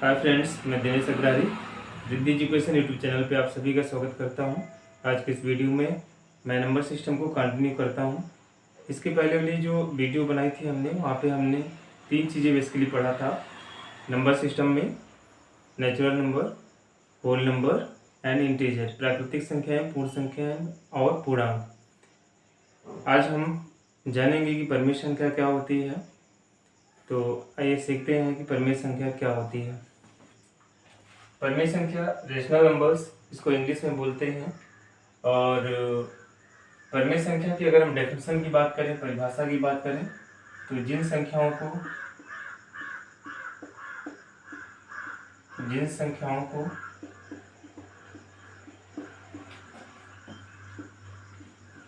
हाय friends, मैं Dinesh Agrawal Riddhi education YouTube channel पे आप सभी का स्वागत करता हूं। आज के इस वीडियो में मैं नंबर सिस्टम को कंटिन्यू करता हूं। इसके पहले वाली जो वीडियो बनाई थी हमने, वहां पे हमने 3 चीज़ें बेसिकली पढ़ा था नंबर सिस्टम में: natural number, whole number and integer, प्राकृतिक संख्याएँ, पूर्ण संख्याएँ और पूर्णांक। आज हम जानेंगे कि परिमेय संख्या क्या होती है। तो आइए सीखते हैं कि परिमेय संख्या क्या होती है। परिमेय संख्या रेशनल नंबर्स, इसको इंग्लिश में बोलते हैं। और परिमेय संख्या की अगर हम डेफिनेशन की बात करें, परिभाषा की बात करें, तो जिन संख्याओं को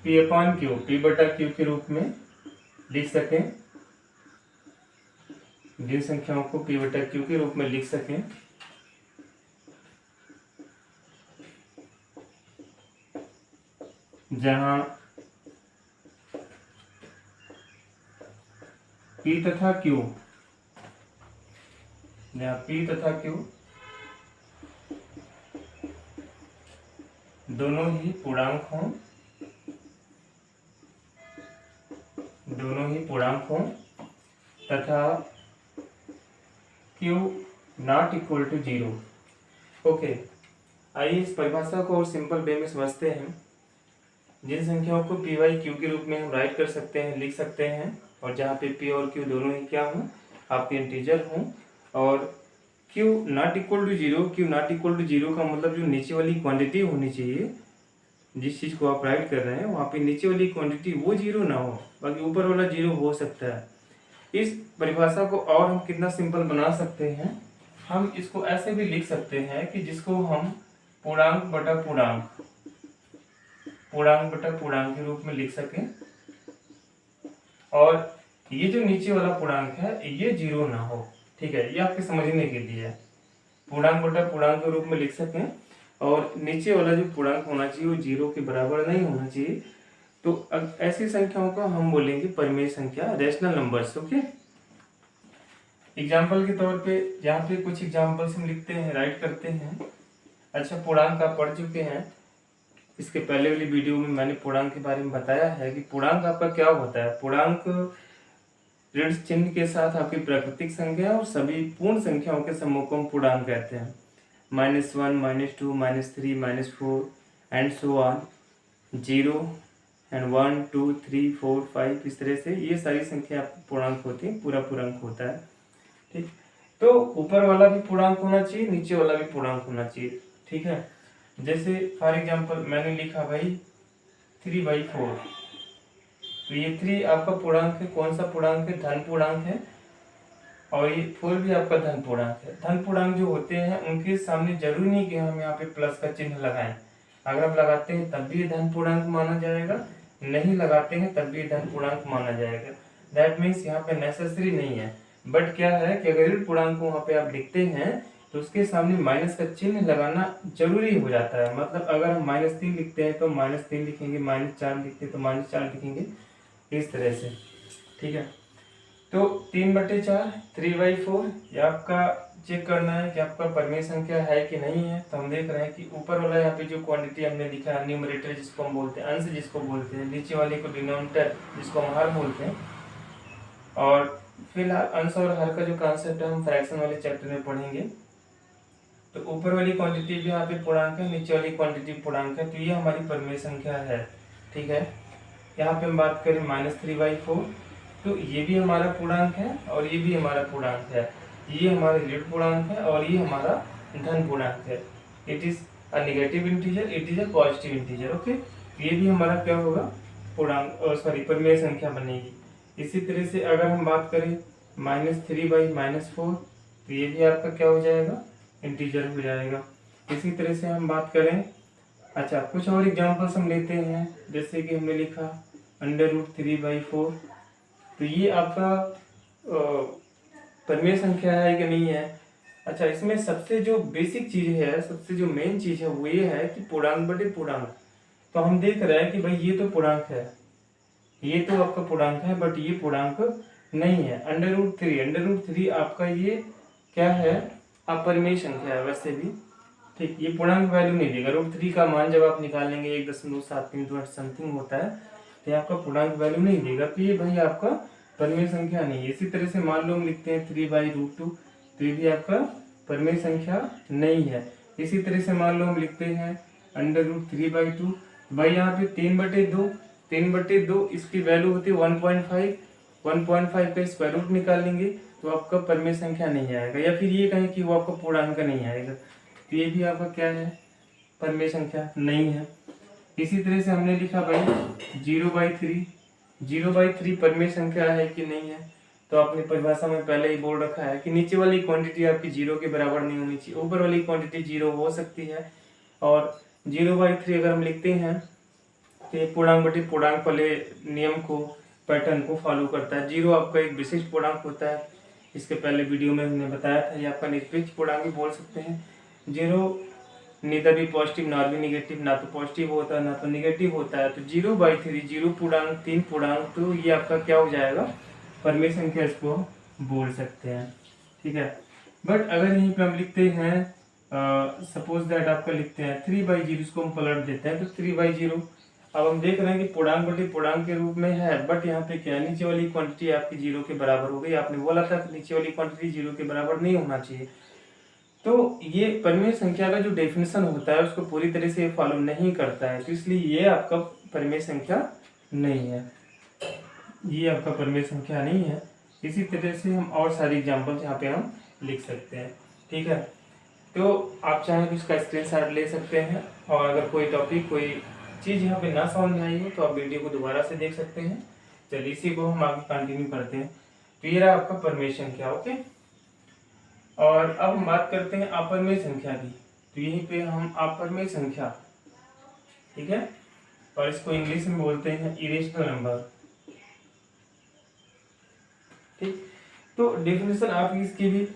P बटा Q के रूप में लिख सकें, जिन संख्याओं को P बटा Q के रूप में लिख सकें, जहां P तथा Q दोनों ही पूर्णांक हों तथा Q not equal to 0। Okay, आइए इस परिभाषा को और सिंपल वे में समझते हैं। जिन संख्याओं को P बाई Q के रूप में हम राइट कर सकते हैं, लिख सकते हैं, और जहाँ पे P और Q दोनों ही क्या हों, आपके इंटीजर हों, और Q नॉट इक्वल टू 0 का मतलब जो नीचे वाली क्वांटिटी होनी चाहिए, जिस चीज़ को आप राइट कर रहे हैं वहाँ पे नीचे वाली क्वांटिटी वो 0 ना हो, बाकी ऊपर वाला 0 हो सकता है। इस परिभाषा को और हम कितना सिंपल बना सकते हैं, हम इसको ऐसे भी लिख सकते हैं कि जिसको हम पूर्णांक बटा पूर्णांक के रूप में लिख सकें, और ये जो नीचे वाला पूर्णांक है ये 0 ना हो। ठीक है, ये आपके समझने के लिए है। पूर्णांक बटा पूर्णांक के रूप में लिख सकें, और नीचे वाला जो पूर्णांक होना चाहिए वो 0 के बराबर नहीं होना चाहिए। तो ऐसी संख्याओं को हम बोलेंगे परिमेय संख्या, रेशनल नंबर्स। ओके, एग्जाम्पल के तौर पे यहाँ पे कुछ एग्जाम्पल्स हम लिखते हैं, राइट करते हैं। अच्छा, पूर्णांक आप पढ़ चुके हैं, इसके पहले वाली वीडियो में मैंने पूर्णांक के बारे में बताया है कि पूर्णांक आपका क्या होता है। पूर्णांक ऋण चिन्ह के साथ आपकी प्राकृतिक संख्या और सभी पूर्ण संख्याओं के समूह को हम पूर्णांक कहते हैं। -1, -2, -3, -4 एंड सो ऑन, 0 एंड 1, 2, 3, 4, 5, इस तरह से ये सारी संख्या पूर्णांक होती है, पूरा पूर्णांक होता है। ठीक, तो ऊपर वाला भी पूर्णांक होना चाहिए, नीचे वाला भी पूर्णांक होना चाहिए। ठीक है, जैसे फॉर एग्जांपल मैंने लिखा भाई 3/4, तो ये 3 आपका पूर्णांक है। कौन सा पूर्णांक है? धन पूर्णांक है। और ये 4 भी आपका धन पूर्णांक है। धन पूर्णांक जो होते हैं उनके सामने जरूरी नहीं कि हम यहाँ पे प्लस का चिन्ह लगाएं। अगर आप लगाते हैं तब भी धन पूर्णांक माना जाएगा, नहीं लगाते हैं तब भी धन पूर्णांक माना जाएगा। दैट मीन्स यहाँ पे नेसेसरी नहीं है, बट क्या है कि अगर ऋण पूर्णांक को वहाँ पे आप लिखते हैं तो उसके सामने माइनस का चिन्ह लगाना जरूरी हो जाता है। मतलब अगर हम -3 लिखते हैं तो -3 लिखेंगे, -4 लिखते हैं तो -4 लिखेंगे, इस तरह से। ठीक है, तो 3/4, 3/4, ये आपका चेक करना है कि आपका परिमेय संख्या है कि नहीं है। तो हम देख रहे हैं कि ऊपर वाला यहाँ पे जो क्वांटिटी हमने लिखा है, न्यूमरेटर जिसको हम बोलते हैं, अंश जिसको बोलते हैं, नीचे वाले को डिनोमिनेटर जिसको हम हर बोलते हैं। और फिलहाल अंश और हर का जो कॉन्सेप्ट है हम फ्रैक्शन वाले चैप्टर में पढ़ेंगे। तो ऊपर वाली क्वांटिटी भी यहाँ पे पूर्णांक है, नीचे वाली क्वांटिटी पूर्णांक है, तो ये हमारी परिमेय संख्या है। ठीक है, यहाँ पे हम बात करें -3/4, तो ये भी हमारा पूर्णांक है और ये भी हमारा पूर्णांक है। ये हमारा ऋण पूर्णांक है और ये हमारा धन पूर्णांक है। It is a negative integer, it is a positive integer. Okay, ये भी हमारा क्या होगा? पूर्णांक, परिमेय संख्या बनेगी। इसी तरह से अगर हम बात करें -3/-4, तो ये भी आपका क्या हो जाएगा? इंटीजर हो जाएगा। इसी तरह से हम बात करें, अच्छा कुछ और एग्जांपल्स हम लेते हैं, जैसे कि हमने लिखा √3/4, तो ये आपका परिमेय संख्या है कि नहीं है। अच्छा, इसमें सबसे जो बेसिक चीज है, सबसे जो मेन चीज है वो ये है कि पूर्णांक बटे पूर्णांक। तो हम देख रहे हैं कि भाई ये तो पूर्णांक है, ये तो आपका पूर्णांक है, बट ये पूर्णांक नहीं है। √3 आपका ये क्या है? अपरिमेय संख्या है वैसे भी, ठीक। ये पूर्णांक वैल्यू नहीं देगा। √3 का मान जब आप निकालेंगे 1.732 समथिंग होता है, तो ये आपका पूर्णांक वैल्यू नहीं देगा, तो ये भाई आपका परिमेय संख्या नहीं है। इसी तरह से मान लो हम लिखते हैं 3/√2, तो ये भी आपका परिमेय संख्या नहीं है। इसी तरह से मान लो हम लिखते हैं √3/2, भाई यहाँ पे 3/2 इसकी वैल्यू होती है 1.5, 1.5 का स्क्वायर रूट निकालेंगे तो आपका परिमेय संख्या नहीं आएगा, या फिर ये कहें कि वो आपका पूर्णांक नहीं आएगा, तो ये भी आपका क्या है, परिमेय संख्या नहीं है। इसी तरह से हमने लिखा भाई 0/3 परिमेय संख्या है कि नहीं है, तो आपने परिभाषा में पहले ही बोल रखा है कि नीचे वाली क्वांटिटी आपकी 0 के बराबर नहीं होनी चाहिए, ऊपर वाली क्वांटिटी 0 हो सकती है। और 0/3 अगर हम लिखते हैं तो ये पूर्णांक बटे पूर्णांक वाले नियम को, पैटर्न को फॉलो करता है। 0 आपका एक विशिष्ट पूर्णांक होता है, इसके पहले वीडियो में हमने बताया था, ये आपका निरपेक्ष पूर्णांक भी बोल सकते हैं। 0 नीदर भी पॉजिटिव नॉर भी निगेटिव, ना तो पॉजिटिव होता है ना तो निगेटिव होता है, तो 0/3 0 पूर्णांक 3 पूर्णांक, तो ये आपका क्या हो जाएगा, परिमेय संख्या इसको बोल सकते हैं, ठीक है। बट अगर यहीं पे हम लिखते हैं सपोज दैट आपका लिखते हैं 3/0, इसको हम पलट देते हैं तो 3/0, अब हम देख रहे हैं कि पूर्णांक बटे पूर्णांक के रूप में है, बट यहाँ पे क्या है, नीचे वाली क्वांटिटी आपकी 0 के बराबर हो गई। आपने बोला था कि नीचे वाली क्वांटिटी 0 के बराबर नहीं होना चाहिए, तो ये परिमेय संख्या का जो डेफिनेशन होता है उसको पूरी तरह से फॉलो नहीं करता है, तो इसलिए ये आपका परिमेय संख्या नहीं है, ये आपका परिमेय संख्या नहीं है। इसी तरह से हम और सारी एग्जाम्पल यहाँ पे हम लिख सकते हैं, ठीक है। तो आप चाहें तो इसका स्क्रीनशॉट ले सकते हैं, और अगर कोई टॉपिक कोई चीज़ यहाँ पे ना समझ में आई हो तो आप वीडियो को दोबारा से देख सकते हैं। चलिए इसी को हम आगे कंटिन्यू करते हैं। तो ये रहा आपका परिमेय संख्या, ओके। और अब हम बात करते हैं अपरिमेय संख्या की, तो यहीं पे हम अपरिमेय संख्या, ठीक है, और इसको इंग्लिश में बोलते हैं इरेशनल नंबर, ठीक। तो डेफिनेशन आपकी इसकी भी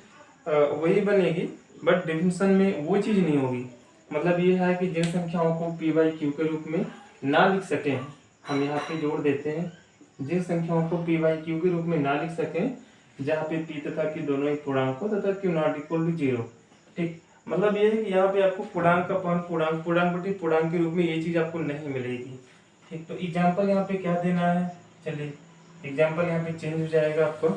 वही बनेगी, बट डेफिनेशन में वो चीज़ नहीं होगी। मतलब ये है कि जिन संख्याओं को p/q के रूप में ना लिख सकें, हम यहाँ पे जोड़ देते हैं, जिन संख्याओं को p/q के रूप में ना लिख सकें, जहाँ पे p तथा q दोनों ही पूर्णांक हो तथा q नॉट इक्वल टू 0, ठीक। मतलब ये है कि यहाँ पे आपको पूर्णांक का पूर्णांक बटे पूर्णांक के रूप में ये चीज़ आपको नहीं मिलेगी, ठीक। तो एग्जाम्पल यहाँ पे क्या देना है, चलिए एग्जाम्पल यहाँ पे चेंज हो जाएगा आपको।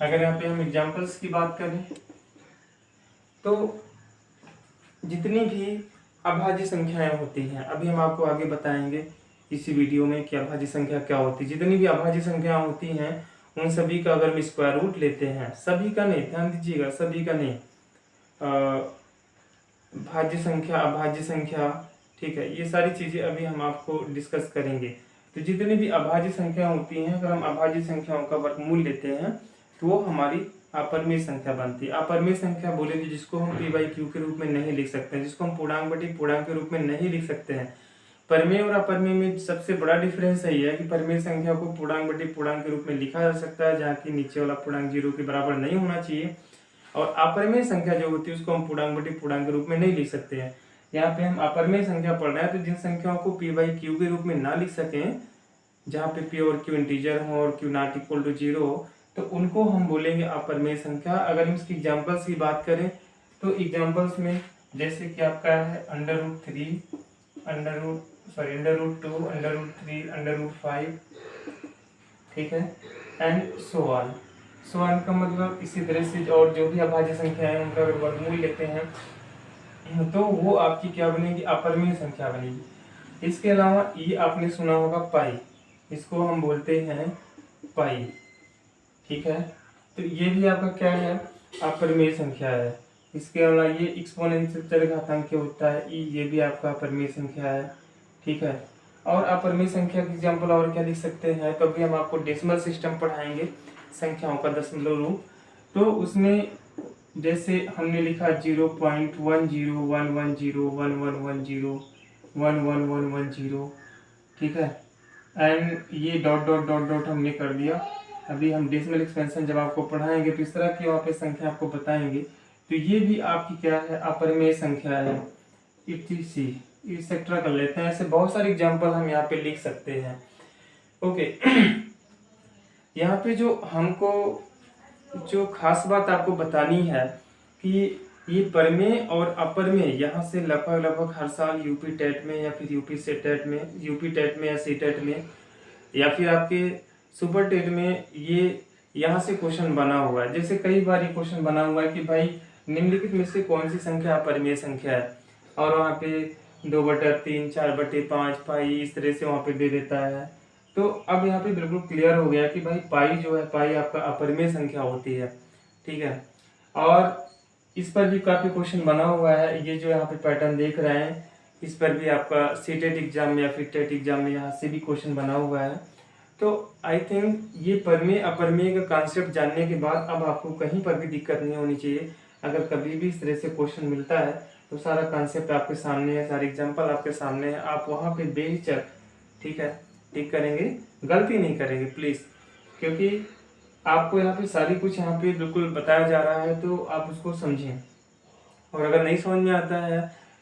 अगर यहाँ पे हम एग्जाम्पल्स की बात करें तो जितनी भी अभाज्य संख्याएं होती हैं, अभी हम आपको आगे बताएंगे इसी वीडियो में कि अभाज्य संख्या क्या होती है। जितनी भी अभाज्य संख्याएं होती हैं उन सभी का अगर हम स्क्वायर रूट लेते हैं, सभी का नहीं, ध्यान दीजिएगा, सभी का नहीं, भाज्य संख्या अभाज्य संख्या, ठीक है, ये सारी चीजें अभी हम आपको डिस्कस करेंगे। तो जितनी भी अभाज्य संख्या होती हैं, अगर हम अभाज्य संख्याओं का वर्गमूल लेते हैं तो वो हमारी अपरिमेय संख्या बनती है। अपरिमेय संख्या बोलेंगे जिसको हम p/q के रूप में नहीं लिख सकते हैं, जिसको हम पूर्णांक बटे पूर्णांक के रूप में नहीं लिख सकते हैं। परिमेय और अपरिमेय में सबसे बड़ा डिफरेंस यही है कि परिमेय संख्या को पूर्णांक बटे पूर्णांक के रूप में लिखा जा सकता है, जहाँ की नीचे वाला पूर्णांक 0 के बराबर नहीं होना चाहिए, और अपरिमेय संख्या जो होती है उसको हम पूर्णांक बटे पूर्णांक के रूप में नहीं लिख सकते हैं। यहाँ पे हम अपरिमेय संख्या पढ़ रहे हैं, तो जिन संख्याओं को p/q के रूप में ना लिख सकें, जहाँ पे p और q इंटीजर हो और q नॉट इक्वल टू 0 हो, तो उनको हम बोलेंगे अपरिमेय संख्या। अगर हम इसकी एग्जाम्पल्स की बात करें तो एग्जाम्पल्स में जैसे कि आपका है √3, √2, √3, √5, ठीक है, एंड सो ऑन का मतलब इसी तरह से, और जो भी अभाज्य संख्या है उनका अगर वर्गमूल लेते हैं तो वो आपकी क्या बनेगी, अपरिमेय संख्या बनेगी। इसके अलावा ये आपने सुना होगा पाई, इसको हम बोलते हैं पाई, ठीक है। तो ये भी आपका क्या है, अपरिमेय संख्या है। इसके अलावा ये एक्सपोनेंशियल चरघातांक होता है, ये भी आपका अपरिमेय संख्या है, ठीक है। और अपरिमेय संख्या की एग्जाम्पल और क्या लिख सकते हैं, तो अभी हम आपको डेसिमल सिस्टम पढ़ाएंगे, संख्याओं का दशमलव रूप। तो उसमें जैसे हमने लिखा 0.1011011110111110, ठीक है, एंड ये डॉट डॉट डॉट डॉट हमने कर दिया। अभी हम डेसिमल एक्सपेंशन जब आपको पढ़ाएंगे तो इस तरह की वहाँ पे संख्या आपको बताएंगे, तो ये भी आपकी क्या है, अपरिमेय संख्या है, एक्सेट्रा कर लेते हैं। ऐसे बहुत सारे एग्जाम्पल हम यहाँ पे लिख सकते हैं, ओके। यहाँ पे जो हमको जो खास बात आपको बतानी है कि ये परमेय और अपरमेय यहाँ से लगभग हर साल यूपी टेट में या फिर यूपी से टेट में, यूपी टेट में या सी टेट में या फिर आपके सुपर टेट में ये यहाँ से क्वेश्चन बना हुआ है। जैसे कई बार ये क्वेश्चन बना हुआ है कि भाई निम्नलिखित में से कौन सी संख्या अपरिमेय संख्या है, और वहाँ पे 2/3, 4/5 पाई इस तरह से वहाँ पे दे देता है। तो अब यहाँ पे बिल्कुल क्लियर हो गया कि भाई पाई जो है, पाई आपका अपरिमेय संख्या होती है, ठीक है। और इस पर भी काफ़ी क्वेश्चन बना हुआ है। ये जो यहाँ पे पैटर्न देख रहे हैं, इस पर भी आपका सी टेट एग्जाम में या फिर टेट एग्जाम में यहाँ से भी क्वेश्चन बना हुआ है। तो आई थिंक ये परमेय अपरमेय का कॉन्सेप्ट जानने के बाद अब आपको कहीं पर भी दिक्कत नहीं होनी चाहिए। अगर कभी भी इस तरह से क्वेश्चन मिलता है तो सारा कॉन्सेप्ट आपके सामने है, सारे एग्जाम्पल आपके सामने है, आप वहाँ पे बेहिचक, ठीक है, टिक करेंगे, गलती नहीं करेंगे प्लीज़, क्योंकि आपको यहाँ पे सारी कुछ यहाँ पे बिल्कुल बताया जा रहा है, तो आप उसको समझें। और अगर नहीं समझ में आता है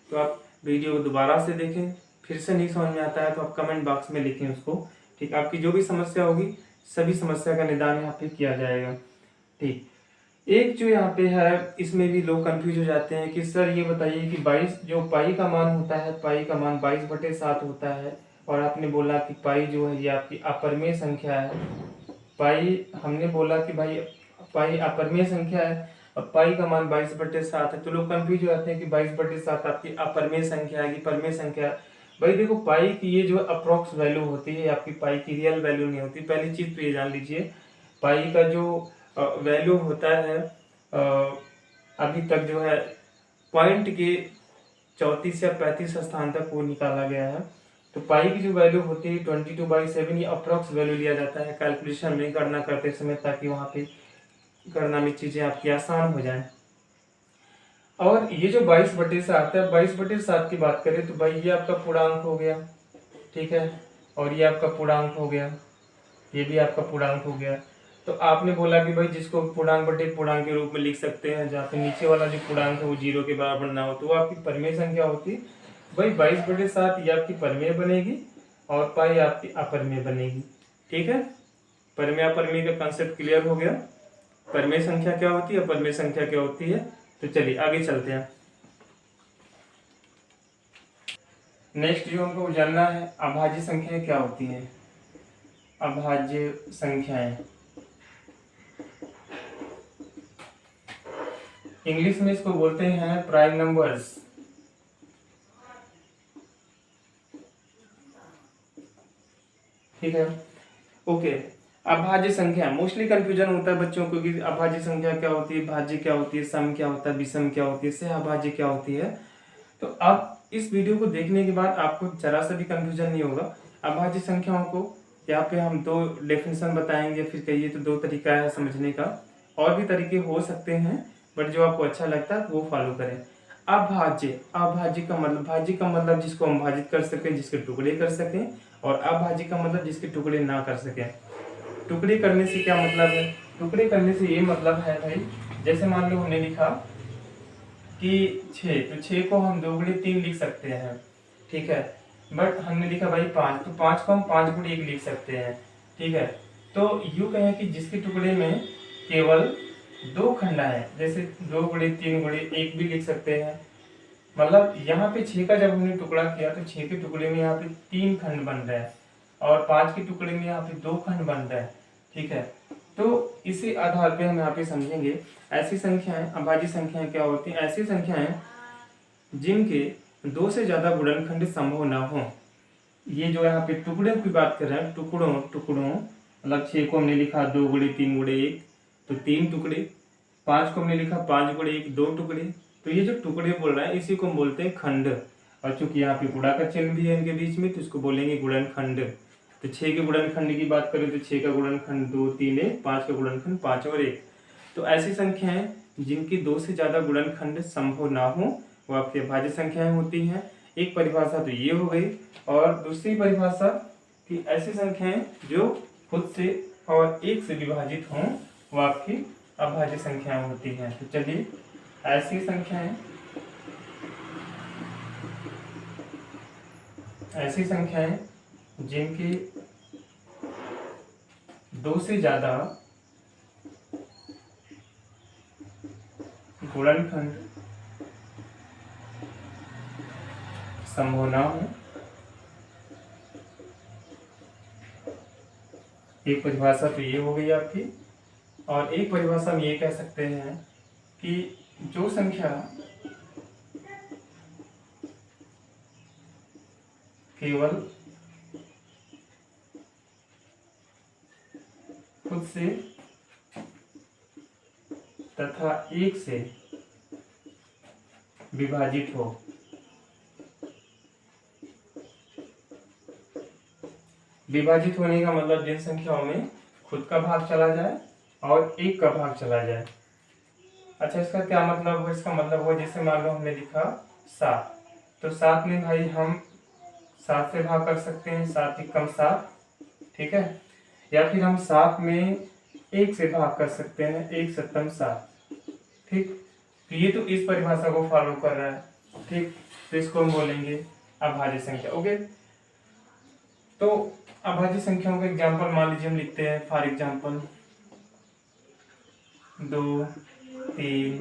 तो आप वीडियो को दोबारा से देखें, फिर से नहीं समझ में आता है तो आप कमेंट बॉक्स में लिखें उसको, ठीक। आपकी जो भी समस्या होगी सभी समस्या का निदान यहाँ पे किया जाएगा, ठीक। एक जो यहाँ पे है, इसमें भी लोग कंफ्यूज हो जाते हैं कि सर ये बताइए कि 22 जो पाई का मान होता है, पाई का मान 22/7 होता है, और आपने बोला कि पाई जो है ये आपकी अपरिमेय संख्या है। पाई हमने बोला कि भाई पाई अपरिमेय संख्या है, अब पाई का मान 22/7 है, तो लोग कंफ्यूज हो जाते हैं कि 22/7 आपकी अपरिमेय संख्या है कि परिमेय संख्या है। भाई देखो, पाई की ये जो अप्रोक्स वैल्यू होती है, आपकी पाई की रियल वैल्यू नहीं होती। पहली चीज तो ये जान लीजिए, पाई का जो वैल्यू होता है अभी तक जो है पॉइंट के 34 या 35 स्थान तक वो निकाला गया है। तो पाई की जो वैल्यू होती है 22/7, ये अप्रोक्स वैल्यू लिया जाता है कैलकुलेशन में, गणना करते समय, ताकि वहाँ पे गणना में चीजें आपकी आसान हो जाएं। और ये जो 22/7 है, 22/7 की बात करें तो भाई ये आपका पूर्णांक हो गया, ठीक है, और ये आपका पूर्णांक हो गया, ये भी आपका पूर्णांक हो गया। तो आपने बोला कि भाई जिसको पूर्णांक बटे पूर्णांक के रूप में लिख सकते हैं, जहाँ पे नीचे वाला जो पूर्णांक है वो 0 के बराबर ना हो, तो वो आपकी परिमेय संख्या होती है। भाई 22/7 ये आपकी परिमेय बनेगी और पाई आपकी अपरिमेय बनेगी, ठीक है। परिमेय अपरिमेय का कंसेप्ट क्लियर हो गया। परिमेय संख्या क्या होती है, अपरिमेय संख्या क्या होती है। तो चलिए आगे चलते हैं। नेक्स्ट जो हमको जानना है, अभाज्य संख्याएं क्या होती है। अभाज्य संख्याएं इंग्लिश में इसको बोलते हैं प्राइम नंबर्स। ठीक है, ओके। अभाज्य संख्या मोस्टली कंफ्यूजन होता है बच्चों को कि अभाज्य संख्या क्या होती है, भाज्य क्या होती है, सम क्या होता है, विषम क्या होती है, सहअभाज्य क्या होती है। तो अब इस वीडियो को देखने के बाद आपको जरा सा भी कंफ्यूजन नहीं होगा। अभाज्य संख्याओं को यहाँ पे हम दो डेफिनेशन बताएंगे, फिर कहिए तो दो तरीका है समझने का, और भी तरीके हो सकते हैं, बट जो आपको अच्छा लगता है वो फॉलो करें। अभाज्य, अभाज्य का मतलब, भाज्य का मतलब जिसको हम भाजित कर सकें, जिसके टुकड़े कर सकें, और अभाज्य का मतलब जिसके टुकड़े ना कर सकें। टुकड़े करने से क्या मतलब है, टुकड़े करने से ये मतलब है भाई, जैसे मान लो हमने लिखा कि 6, तो 6 को हम 2x3 लिख सकते हैं, ठीक है। बट हमने लिखा भाई 5, तो 5 को हम 5x1 लिख सकते हैं, ठीक है। तो यूं कहें कि जिसके टुकड़े में केवल 2 खंड है, जैसे 2x3x1 भी लिख सकते हैं। मतलब यहाँ पे 6 का जब हमने टुकड़ा किया तो 6 के टुकड़े में यहाँ पे 3 खंड बन रहे हैं, और 5 के टुकड़े में यहाँ पे 2 खंड बन रहे हैं, ठीक है। तो इसी आधार पे हम यहाँ पे समझेंगे ऐसी संख्याएं, अभाज्य संख्याएं क्या होती हैं। ऐसी संख्याएं जिनके 2 से ज्यादा गुणनखंड संभव ना हो। ये जो यहाँ पे टुकड़े की बात कर रहे हैं, टुकड़ों मतलब 6 को हमने लिखा 2x3x1, तो 3 टुकड़े। 5 को हमने लिखा 5x1, 2 टुकड़े। तो ये जो टुकड़े बोल रहे हैं इसी को हम बोलते हैं खंड, और चूंकि यहाँ पे गुणा का चिन्ह भी है इनके बीच में, तो इसको बोलेंगे गुणनखंड। तो 6 के गुणनखंड की बात करें तो 6 का गुणनखंड 2 3 है, 5 का गुणनखंड 5 और 1। तो ऐसी संख्याएं जिनकी 2 से ज्यादा गुणनखंड संभव ना हो वो आपकी अभाज्य संख्याएं होती हैं। एक परिभाषा तो ये हो गई, और दूसरी परिभाषा कि ऐसी संख्याएं जो खुद से और 1 से विभाजित हों वो आपकी अभाज्य संख्याएं होती हैं। तो चलिए, ऐसी संख्याएं जिनकी 2 से ज़्यादा गुणनखंड संभव ना हो। एक परिभाषा तो ये हो गई आपकी, और एक परिभाषा हम ये कह सकते हैं कि जो संख्या केवल खुद से तथा 1 से विभाजित हो। विभाजित होने का मतलब जिन संख्याओं में खुद का भाग चला जाए और 1 का भाग चला जाए। अच्छा, इसका क्या मतलब हो? इसका मतलब हो जैसे मान लो हमने लिखा 7, तो 7 में भाई हम 7 से भाग कर सकते हैं, 7 × 7, ठीक है। या फिर हम 7 में 1 से भाग कर सकते हैं, 1 × 7 7, ठीक। तो ये तो इस परिभाषा को फॉलो कर रहा है, ठीक। तो इसको हम बोलेंगे अभाज्य संख्या। ओके, तो अभाज्य संख्याओं का एग्जाम्पल मान लीजिए हम लिखते हैं। फॉर एग्जाम्पल 2, 3,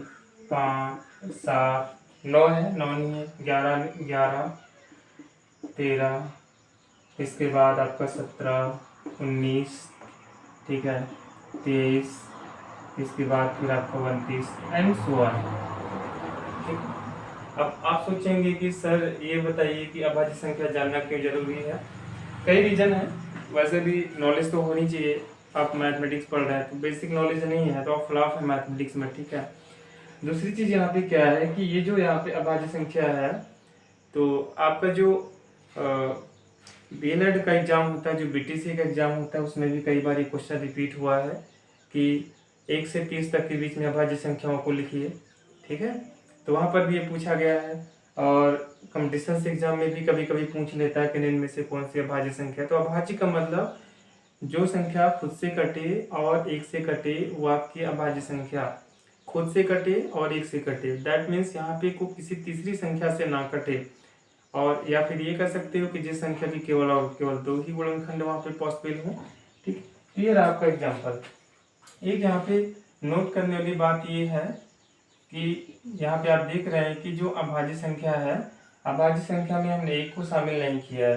5, 7, 9 है, 9 नहीं है, 11, 11, 13, इसके बाद आपका 17, 19, ठीक है, 23, इसके बाद फिर आपका 29 एंड सो ऑन, ठीक। अब आप सोचेंगे कि सर ये बताइए कि अभाज्य संख्या जानना क्यों जरूरी है? कई रीजन है। वैसे भी नॉलेज तो होनी चाहिए, आप मैथमेटिक्स पढ़ रहे हैं तो बेसिक नॉलेज नहीं है तो आप फ्लॉप है मैथमेटिक्स में, ठीक है। दूसरी चीज़ यहाँ पे क्या है कि ये जो यहाँ पे अभाज्य संख्या है, तो आपका जो DLED का एग्जाम होता है, जो BTC का एग्जाम होता है, उसमें भी कई बार ये क्वेश्चन रिपीट हुआ है कि 1 से 30 तक के बीच में अभाज्य संख्याओं को लिखिए, ठीक है। तो वहाँ पर भी ये पूछा गया है, और कॉम्पिटिशन्स एग्जाम में भी कभी कभी पूछ लेता है कि इनमें से कौन सी अभाज्य संख्या। तो अभाज्य का मतलब जो संख्या खुद से कटे और 1 से कटे वो आपकी अभाज्य संख्या। खुद से कटे और 1 से कटे, दैट मीन्स यहाँ पे को किसी तीसरी संख्या से ना कटे। और या फिर ये कह सकते हो कि जिस संख्या की केवल और केवल 2 ही गुणनखंड वहाँ पे पॉसिबल हो, ठीक। क्लियर है आपका एग्जाम्पल। एक यहाँ पे नोट करने वाली बात ये है कि यहाँ पे आप देख रहे हैं कि जो अभाज्य संख्या है, अभाज्य संख्या में हमने 1 को शामिल नहीं किया है,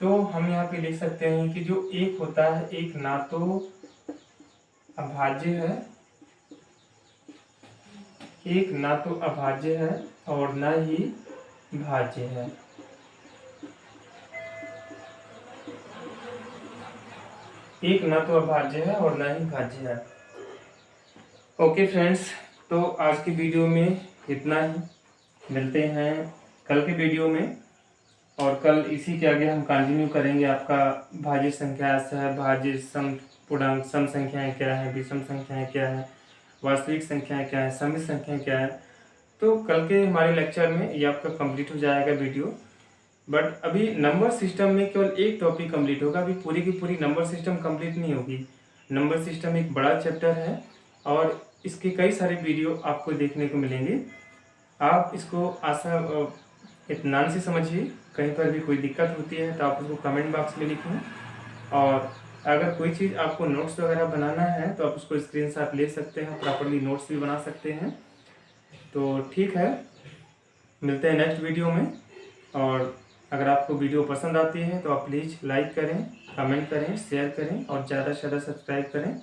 तो हम यहाँ पे लिख सकते हैं कि जो 1 होता है, 1 ना तो अभाज्य है, 1 ना तो अभाज्य है और ना ही भाज्य है। एक ना तो अभाज्य है और ना ही भाज्य है। ओके फ्रेंड्स, तो आज की वीडियो में इतना ही। मिलते हैं कल के वीडियो में, और कल इसी के आगे हम कंटिन्यू करेंगे। आपका भाज्य संख्या ऐसा है, भाज्य, सम पूर्णांक, सम संख्याएं क्या है, विषम संख्याएं क्या है, वास्तविक संख्याएं क्या है, समित संख्याएं क्या है। तो कल के हमारे लेक्चर में ये आपका कंप्लीट हो जाएगा वीडियो। बट अभी नंबर सिस्टम में केवल एक टॉपिक कंप्लीट होगा, अभी पूरी की पूरी नंबर सिस्टम कंप्लीट नहीं होगी। नंबर सिस्टम एक बड़ा चैप्टर है और इसके कई सारे वीडियो आपको देखने को मिलेंगे। आप इसको इत्मीनान से समझिए। कहीं पर भी कोई दिक्कत होती है तो आप उसको कमेंट बॉक्स में लिखें, और अगर कोई चीज़ आपको नोट्स वगैरह बनाना है तो आप उसको स्क्रीनशॉट ले सकते हैं, प्रॉपर्ली नोट्स भी बना सकते हैं। तो ठीक है, मिलते हैं नेक्स्ट वीडियो में। और अगर आपको वीडियो पसंद आती है तो आप प्लीज़ लाइक करें, कमेंट करें, शेयर करें और ज़्यादा से ज़्यादा सब्सक्राइब करें।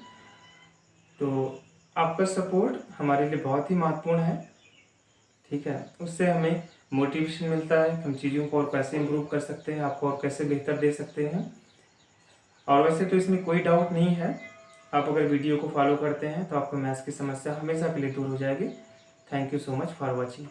तो आपका सपोर्ट हमारे लिए बहुत ही महत्वपूर्ण है, ठीक है। उससे हमें मोटिवेशन मिलता है, हम चीज़ों को और कैसे इम्प्रूव कर सकते हैं, आपको और कैसे बेहतर दे सकते हैं। और वैसे तो इसमें कोई डाउट नहीं है, आप अगर वीडियो को फॉलो करते हैं तो आपको मैथ्स की समस्या हमेशा के लिए दूर हो जाएगी। Thank you so much for watching.